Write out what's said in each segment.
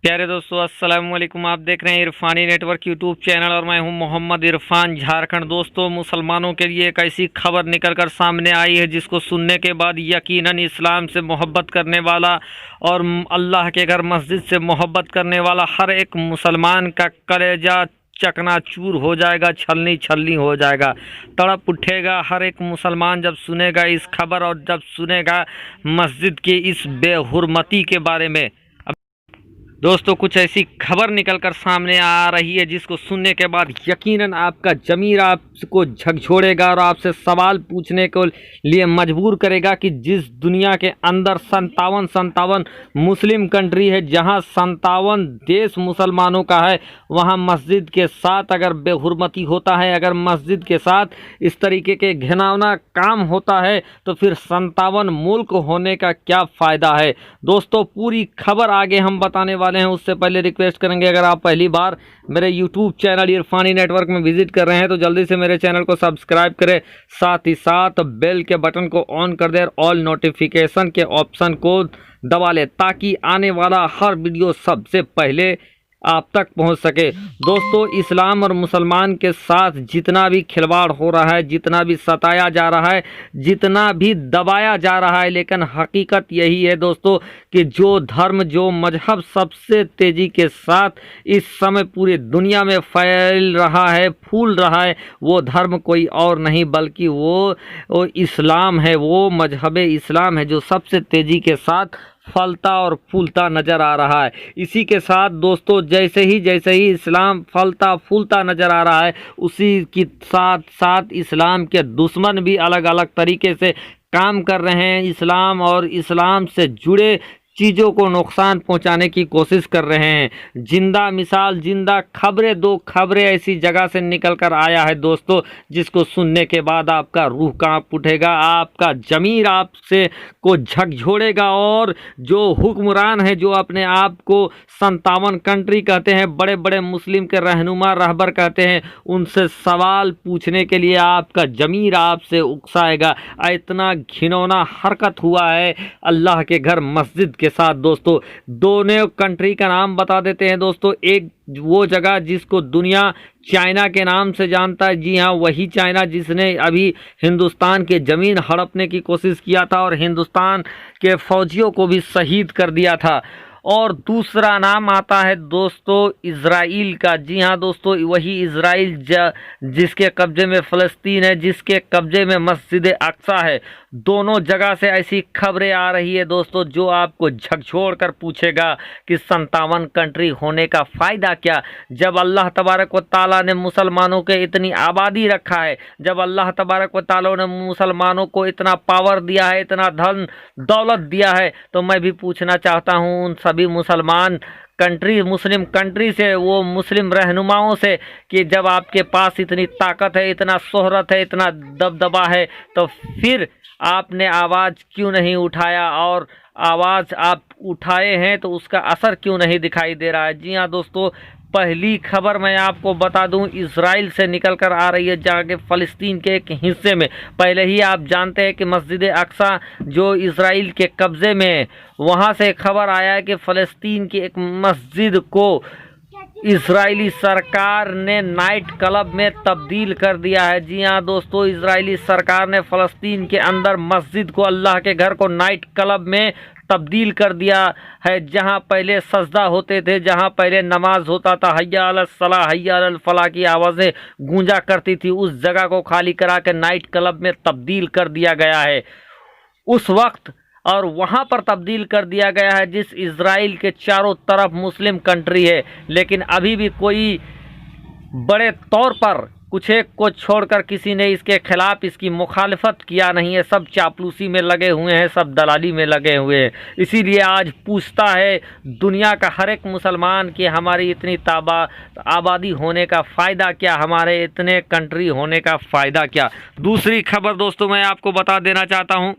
प्यारे दोस्तों, अस्सलाम वालेकुम। आप देख रहे हैं इरफानी नेटवर्क यूट्यूब चैनल और मैं हूं मोहम्मद इरफान, झारखंड। दोस्तों, मुसलमानों के लिए एक ऐसी खबर निकल कर सामने आई है जिसको सुनने के बाद यकीनन इस्लाम से मोहब्बत करने वाला और अल्लाह के घर मस्जिद से मोहब्बत करने वाला हर एक मुसलमान का कलेजा चकनाचूर हो जाएगा, छलनी छलनी हो जाएगा, तड़प उठेगा। हर एक मुसलमान जब सुनेगा इस खबर और जब सुनेगा मस्जिद की इस बेहुरमती के बारे में। दोस्तों, कुछ ऐसी खबर निकलकर सामने आ रही है जिसको सुनने के बाद यकीनन आपका ज़मीर आपको झकझोरेगा और आपसे सवाल पूछने के लिए मजबूर करेगा कि जिस दुनिया के अंदर 57 मुस्लिम कंट्री है, जहां 57 देश मुसलमानों का है, वहां मस्जिद के साथ अगर बेहुरमती होता है, अगर मस्जिद के साथ इस तरीके के घिनौना काम होता है, तो फिर 57 मुल्क होने का क्या फ़ायदा है। दोस्तों, पूरी खबर आगे हम बताने वाले हैं। उससे पहले रिक्वेस्ट करेंगे, अगर आप पहली बार मेरे यूट्यूब चैनल इरफानी नेटवर्क में विजिट कर रहे हैं तो जल्दी से मेरे चैनल को सब्सक्राइब करें, साथ ही साथ बेल के बटन को ऑन कर दें, ऑल नोटिफिकेशन के ऑप्शन को दबा लें ताकि आने वाला हर वीडियो सबसे पहले आप तक पहुंच सके। दोस्तों, इस्लाम और मुसलमान के साथ जितना भी खिलवाड़ हो रहा है, जितना भी सताया जा रहा है, जितना भी दबाया जा रहा है, लेकिन हकीकत यही है दोस्तों कि जो धर्म, जो मजहब सबसे तेज़ी के साथ इस समय पूरी दुनिया में फैल रहा है, फूल रहा है, वो धर्म कोई और नहीं बल्कि वो इस्लाम है। वो मजहब इस्लाम है जो सबसे तेज़ी के साथ फलता और फूलता नज़र आ रहा है। इसी के साथ दोस्तों, जैसे ही इस्लाम फलता फूलता नज़र आ रहा है, उसी के साथ साथ इस्लाम के दुश्मन भी अलग अलग तरीके से काम कर रहे हैं। इस्लाम और इस्लाम से जुड़े चीज़ों को नुकसान पहुंचाने की कोशिश कर रहे हैं। जिंदा मिसाल, जिंदा खबरें, दो खबरें ऐसी जगह से निकल कर आया है दोस्तों जिसको सुनने के बाद आपका रूह कांप उठेगा, आपका ज़मीर आपसे को झकझोरेगा। और जो हुक्मरान है, जो अपने आप को 57 कंट्री कहते हैं, बड़े बड़े मुस्लिम के रहनुमा रहबर कहते हैं, उनसे सवाल पूछने के लिए आपका ज़मीर आपसे उकसाएगा। इतना घिनौना हरकत हुआ है अल्लाह के घर मस्जिद के साथ। दोस्तों, दोनों कंट्री का नाम बता देते हैं दोस्तों। एक वो जगह जिसको दुनिया चाइना के नाम से जानता है, जी हाँ, वही चाइना जिसने अभी हिंदुस्तान के ज़मीन हड़पने की कोशिश किया था और हिंदुस्तान के फौजियों को भी शहीद कर दिया था। और दूसरा नाम आता है दोस्तों इज़राइल का। जी हाँ दोस्तों, वही इज़राइल जिसके कब्जे में फ़लस्तीन है, जिसके कब्जे में मस्जिद अक्सा है। दोनों जगह से ऐसी खबरें आ रही है दोस्तों जो आपको झकझोर कर पूछेगा कि 57 कंट्री होने का फ़ायदा क्या। जब अल्लाह तबारक व ताला ने मुसलमानों के इतनी आबादी रखा है, जब अल्लाह तबारक व ताला ने मुसलमानों को इतना पावर दिया है, इतना धन दौलत दिया है, तो मैं भी पूछना चाहता हूँ उन सभी मुसलमान कंट्री, मुस्लिम कंट्री से, वो मुस्लिम रहनुमाओं से कि जब आपके पास इतनी ताकत है, इतना शोहरत है, इतना दबदबा है, तो फिर आपने आवाज़ क्यों नहीं उठाया, और आवाज़ आप उठाए हैं तो उसका असर क्यों नहीं दिखाई दे रहा है। जी हाँ दोस्तों, पहली खबर मैं आपको बता दूं इज़राइल से निकल कर आ रही है, जहाँ के फ़लस्तीन के एक हिस्से में पहले ही आप जानते हैं कि मस्जिद अक्सा जो इज़राइल के कब्ज़े में है, वहाँ से खबर आया है कि फ़लस्तीन की एक मस्जिद को इजरायली सरकार ने नाइट क्लब में तब्दील कर दिया है। जी हाँ दोस्तों, इजरायली सरकार ने फ़लस्तीन के अंदर मस्जिद को, अल्लाह के घर को नाइट क्लब में तब्दील कर दिया है। जहाँ पहले सजदा होते थे, जहाँ पहले नमाज होता था, हय्या अलल सलाह हय्या अलल फलाह की आवाज़ें गूंजा करती थी, उस जगह को खाली करा के नाइट क्लब में तब्दील कर दिया गया है उस वक्त। और वहाँ पर तब्दील कर दिया गया है जिस इज़राइल के चारों तरफ मुस्लिम कंट्री है, लेकिन अभी भी कोई बड़े तौर पर कुछ एक को छोड़कर किसी ने इसके खिलाफ, इसकी मुखालफत किया नहीं है। सब चापलूसी में लगे हुए हैं, सब दलाली में लगे हुए हैं। इसीलिए आज पूछता है दुनिया का हर एक मुसलमान कि हमारी इतनी आबादी होने का फ़ायदा क्या, हमारे इतने कंट्री होने का फ़ायदा क्या। दूसरी खबर दोस्तों मैं आपको बता देना चाहता हूँ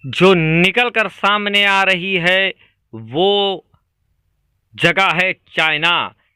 जो निकल कर सामने आ रही है, वो जगह है चाइना।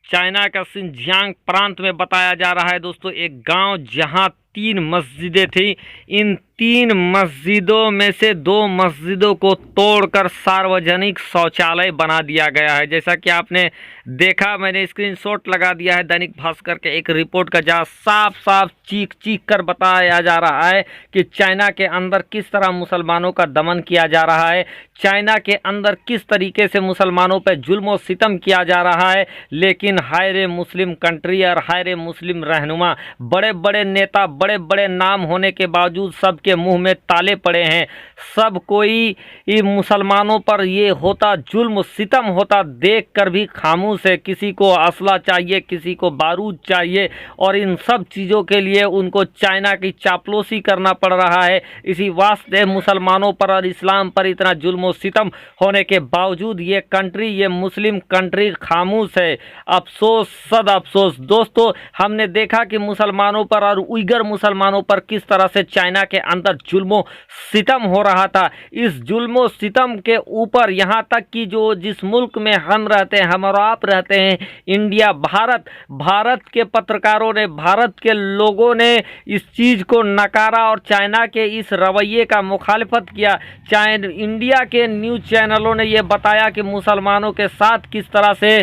चाइना का सिंजियांग प्रांत में बताया जा रहा है दोस्तों एक गांव जहां 3 मस्जिदें थी। इन 3 मस्जिदों में से 2 मस्जिदों को तोड़कर सार्वजनिक शौचालय बना दिया गया है। जैसा कि आपने देखा, मैंने स्क्रीनशॉट लगा दिया है दैनिक भास्कर के एक रिपोर्ट का, जहाँ साफ साफ चीख चीख कर बताया जा रहा है कि चाइना के अंदर किस तरह मुसलमानों का दमन किया जा रहा है, चाइना के अंदर किस तरीके से मुसलमानों पर जुल्म और सितम किया जा रहा है। लेकिन हाय रे मुस्लिम कंट्री और हाय रे मुस्लिम रहनुमा, बड़े बड़े नेता, बड़े बड़े नाम होने के बावजूद सबके मुंह में ताले पड़े हैं। सब कोई मुसलमानों पर ये होता जुल्म सितम होता देख कर भी खामोश है। किसी को असला चाहिए, किसी को बारूद चाहिए, और इन सब चीज़ों के लिए उनको चाइना की चापलूसी करना पड़ रहा है। इसी वास्ते मुसलमानों पर और इस्लाम पर इतना जुल्म सितम होने के बावजूद ये कंट्री, ये मुस्लिम कंट्री खामोश है। अफसोस, सद अफसोस। दोस्तों, हमने देखा कि मुसलमानों पर और उइगर मुसलमानों पर किस तरह से चाइना के अंदर जुल्म सितम हो रहा था। इस जुल्म सितम के ऊपर यहाँ तक कि जो जिस मुल्क में हम रहते हैं, हम और आप रहते हैं, इंडिया, भारत के पत्रकारों ने, भारत के लोगों ने इस चीज़ को नकारा और चाइना के इस रवैये का मुखालिफत किया। इंडिया के न्यूज़ चैनलों ने यह बताया कि मुसलमानों के साथ किस तरह से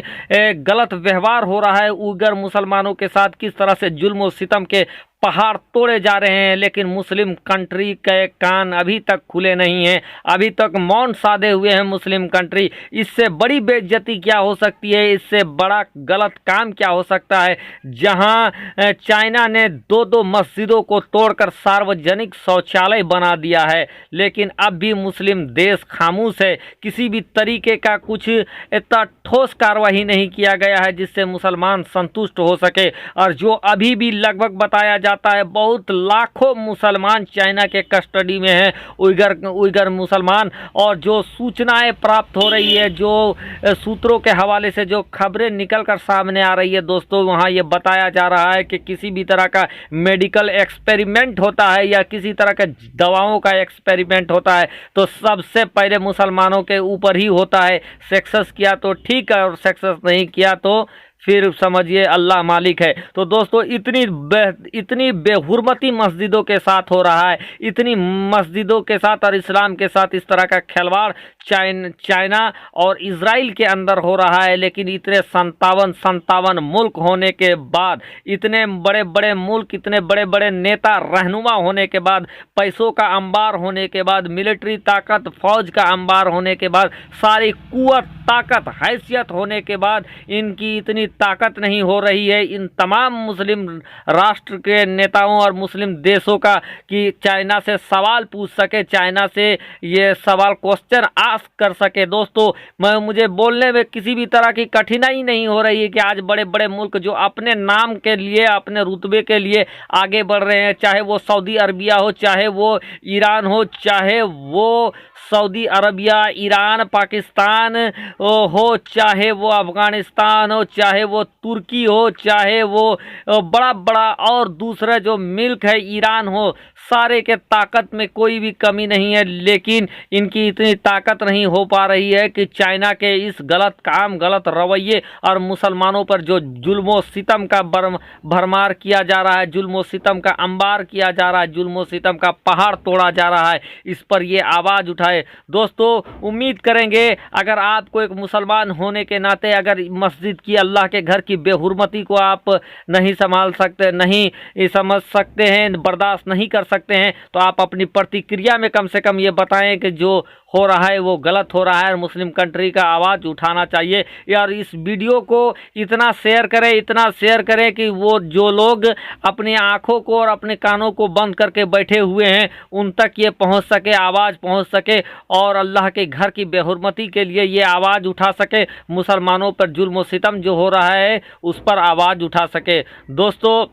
गलत व्यवहार हो रहा है, उइगर मुसलमानों के साथ किस तरह से जुल्म और सितम के पहाड़ तोड़े जा रहे हैं। लेकिन मुस्लिम कंट्री के कान अभी तक खुले नहीं हैं, अभी तक मौन साधे हुए हैं मुस्लिम कंट्री। इससे बड़ी बेइज्जती क्या हो सकती है, इससे बड़ा गलत काम क्या हो सकता है, जहां चाइना ने 2-2 मस्जिदों को तोड़कर सार्वजनिक शौचालय बना दिया है। लेकिन अब भी मुस्लिम देश खामोश है। किसी भी तरीके का कुछ इतना ठोस कार्रवाई नहीं किया गया है जिससे मुसलमान संतुष्ट हो सके। और जो अभी भी लगभग बताया जाता है, बहुत लाखों मुसलमान चाइना के कस्टडी में हैं, उइगर मुसलमान। और जो सूचनाएं प्राप्त हो रही है, जो सूत्रों के हवाले से जो खबरें निकल कर सामने आ रही है दोस्तों, वहाँ ये बताया जा रहा है कि किसी भी तरह का मेडिकल एक्सपेरिमेंट होता है या किसी तरह का दवाओं का एक्सपेरिमेंट होता है तो सबसे पहले मुसलमानों के ऊपर ही होता है। सक्सेस किया तो ठीक है और सक्सेस नहीं किया तो फिर समझिए अल्लाह मालिक है। तो दोस्तों, इतनी बेहुरमती मस्जिदों के साथ हो रहा है, इतनी मस्जिदों के साथ और इस्लाम के साथ इस तरह का खिलवाड़ चाइना और इजराइल के अंदर हो रहा है। लेकिन इतने 57 मुल्क होने के बाद, इतने बड़े बड़े मुल्क, इतने बड़े बड़े नेता रहनुमा होने के बाद, पैसों का अंबार होने के बाद, मिलिट्री ताकत, फौज का अंबार होने के बाद, सारी कुव्वत, ताकत, हैसियत होने के बाद इनकी इतनी ताकत नहीं हो रही है इन तमाम मुस्लिम राष्ट्र के नेताओं और मुस्लिम देशों का कि चाइना से सवाल पूछ सके, चाइना से ये सवाल क्वेश्चन आस्क कर सके। दोस्तों, मुझे बोलने में किसी भी तरह की कठिनाई नहीं हो रही है कि आज बड़े बड़े मुल्क जो अपने नाम के लिए, अपने रुतबे के लिए आगे बढ़ रहे हैं, चाहे वो सऊदी अरबिया हो, चाहे वो ईरान हो, चाहे वो सऊदी अरबिया, ईरान, पाकिस्तान हो, चाहे वो अफ़गानिस्तान हो, चाहे वो तुर्की हो, चाहे वो बड़ा बड़ा और दूसरा जो मुल्क है ईरान हो, सारे के ताकत में कोई भी कमी नहीं है। लेकिन इनकी इतनी ताकत नहीं हो पा रही है कि चाइना के इस गलत काम, गलत रवैये और मुसलमानों पर जो जुल्म सितम का भरमार किया जा रहा है, जुल्म सितम का अंबार किया जा रहा है, जुल्म सितम का पहाड़ तोड़ा जा रहा है, इस पर ये आवाज़ उठाए। दोस्तों, उम्मीद करेंगे अगर आपको एक मुसलमान होने के नाते अगर मस्जिद की, अल्लाह के घर की बेहुरमती को आप नहीं संभाल सकते, नहीं समझ सकते हैं, बर्दाश्त नहीं कर सकते हैं, तो आप अपनी प्रतिक्रिया में कम से कम ये बताएं कि जो हो रहा है वो गलत हो रहा है और मुस्लिम कंट्री का आवाज़ उठाना चाहिए। यार, इस वीडियो को इतना शेयर करें, इतना शेयर करें कि वो जो लोग अपनी आँखों को और अपने कानों को बंद करके बैठे हुए हैं उन तक ये पहुंच सके, आवाज़ पहुंच सके और अल्लाह के घर की बेहुरमती के लिए ये आवाज़ उठा सके, मुसलमानों पर जुल्म सितम जो हो रहा है उस पर आवाज़ उठा सके। दोस्तों,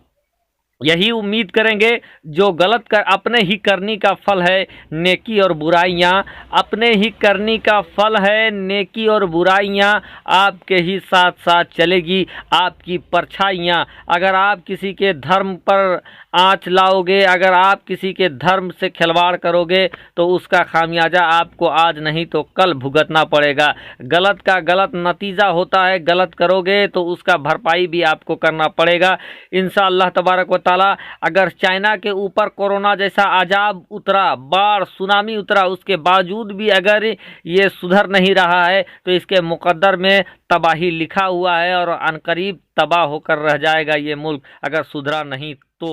यही उम्मीद करेंगे, जो गलत कर अपने ही करनी का फल है नेकी और बुराइयां, अपने ही करनी का फल है नेकी और बुराइयां, आपके ही साथ साथ चलेगी आपकी परछाइयां। अगर आप किसी के धर्म पर आँच लाओगे, अगर आप किसी के धर्म से खिलवाड़ करोगे तो उसका खामियाजा आपको आज नहीं तो कल भुगतना पड़ेगा। गलत का गलत नतीजा होता है, गलत करोगे तो उसका भरपाई भी आपको करना पड़ेगा। इंशाअल्लाह तबारक व ताला अगर चाइना के ऊपर कोरोना जैसा अजाब उतरा, बाढ़ सुनामी उतरा, उसके बावजूद भी अगर ये सुधर नहीं रहा है तो इसके मुकद्दर में तबाही लिखा हुआ है और अनकरीब तबाह होकर रह जाएगा ये मुल्क अगर सुधरा नहीं तो।